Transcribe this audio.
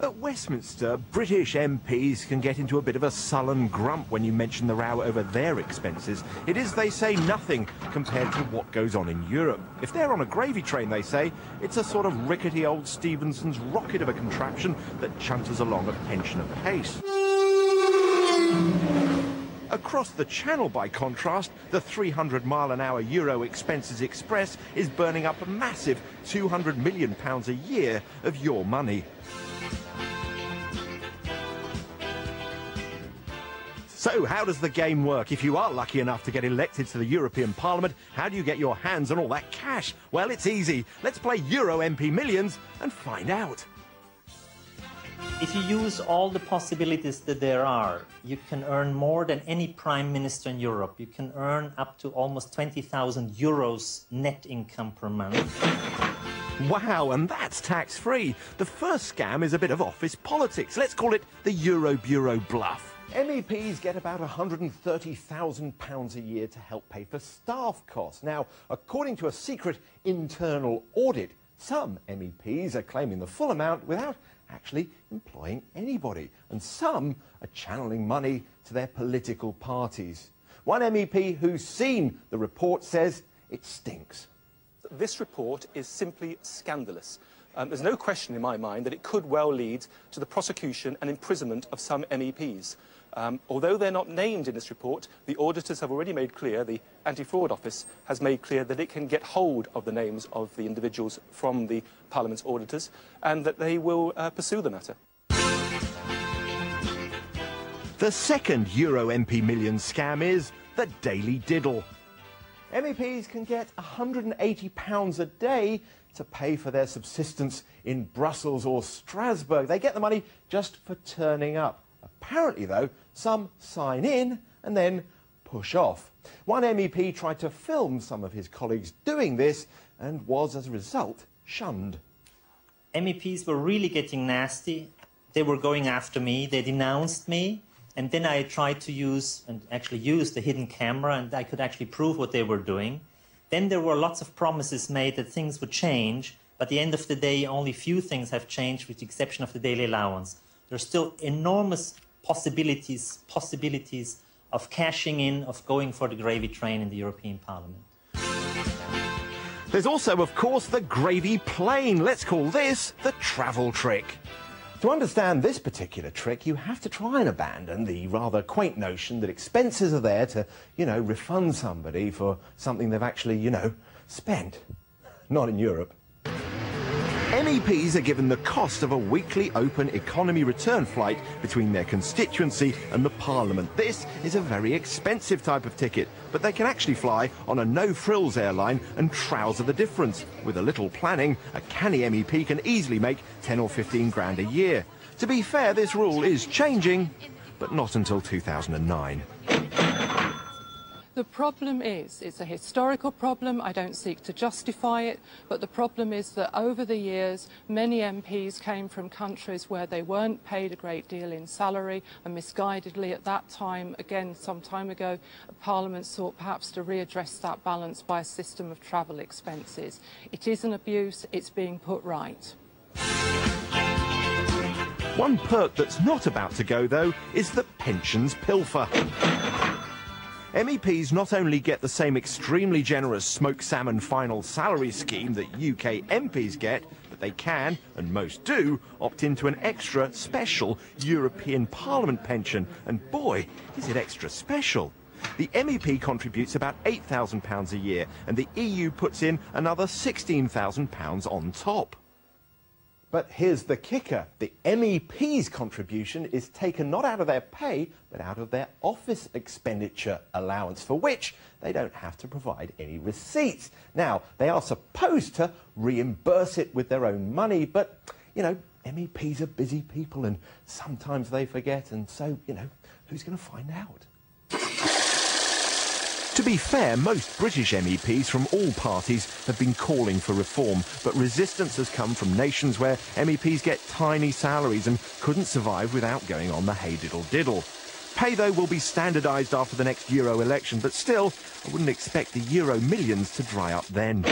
At Westminster, British MPs can get into a bit of a sullen grump when you mention the row over their expenses. It is, they say, nothing compared to what goes on in Europe. If they're on a gravy train, they say, it's a sort of rickety old Stephenson's rocket of a contraption that chunters along a pensioner pace. Across the Channel, by contrast, the 300-mile-an-hour Euro Expenses Express is burning up a massive £200 million a year of your money. So, how does the game work? If you are lucky enough to get elected to the European Parliament, how do you get your hands on all that cash? Well, it's easy. Let's play Euro MP Millions and find out. If you use all the possibilities that there are, you can earn more than any prime minister in Europe. You can earn up to almost 20,000 euros net income per month. Wow, and that's tax-free. The first scam is a bit of office politics. Let's call it the Euro Bureau bluff. MEPs get about £130,000 a year to help pay for staff costs. Now, according to a secret internal audit, some MEPs are claiming the full amount without actually employing anybody, and some are channeling money to their political parties. One MEP who's seen the report says it stinks. This report is simply scandalous. There's no question in my mind that it could well lead to the prosecution and imprisonment of some MEPs. Although they're not named in this report, the auditors have already made clear, the Anti-Fraud Office has made clear that it can get hold of the names of the individuals from the Parliament's auditors and that they will pursue the matter. The second Euro MP Millions scam is the Daily Diddle. MEPs can get £180 a day to pay for their subsistence in Brussels or Strasbourg. They get the money just for turning up. Apparently, though, some sign in and then push off. One MEP tried to film some of his colleagues doing this and was, as a result, shunned. MEPs were really getting nasty. They were going after me. They denounced me. And then I tried to use the hidden camera, and I could actually prove what they were doing. Then there were lots of promises made that things would change, but at the end of the day, only few things have changed, with the exception of the daily allowance. There's still enormous possibilities of cashing in, of going for the gravy train in the European Parliament. There's also, of course, the gravy plane. Let's call this the travel trick. To understand this particular trick, you have to try and abandon the rather quaint notion that expenses are there to, refund somebody for something they've actually, spent. Not in Europe. MEPs are given the cost of a weekly open economy return flight between their constituency and the Parliament. This is a very expensive type of ticket, but they can actually fly on a no-frills airline and trouser the difference. With a little planning, a canny MEP can easily make 10 or 15 grand a year. To be fair, this rule is changing, but not until 2009. The problem is, it's a historical problem, I don't seek to justify it, but the problem is that over the years, many MPs came from countries where they weren't paid a great deal in salary, and misguidedly at that time, again some time ago, Parliament sought perhaps to readdress that balance by a system of travel expenses. It is an abuse, it's being put right. One perk that's not about to go, though, is the pensions pilfer. MEPs not only get the same extremely generous smoked salmon final salary scheme that UK MPs get, but they can, and most do, opt into an extra special European Parliament pension. And boy, is it extra special. The MEP contributes about £8,000 a year, and the EU puts in another £16,000 on top. But here's the kicker. The MEP's contribution is taken not out of their pay, but out of their office expenditure allowance, for which they don't have to provide any receipts. Now, they are supposed to reimburse it with their own money, but, MEPs are busy people and sometimes they forget, and so, who's going to find out? To be fair, most British MEPs from all parties have been calling for reform, but resistance has come from nations where MEPs get tiny salaries and couldn't survive without going on the hey-diddle-diddle. Pay, though, will be standardised after the next Euro election, but still, I wouldn't expect the Euro millions to dry up then.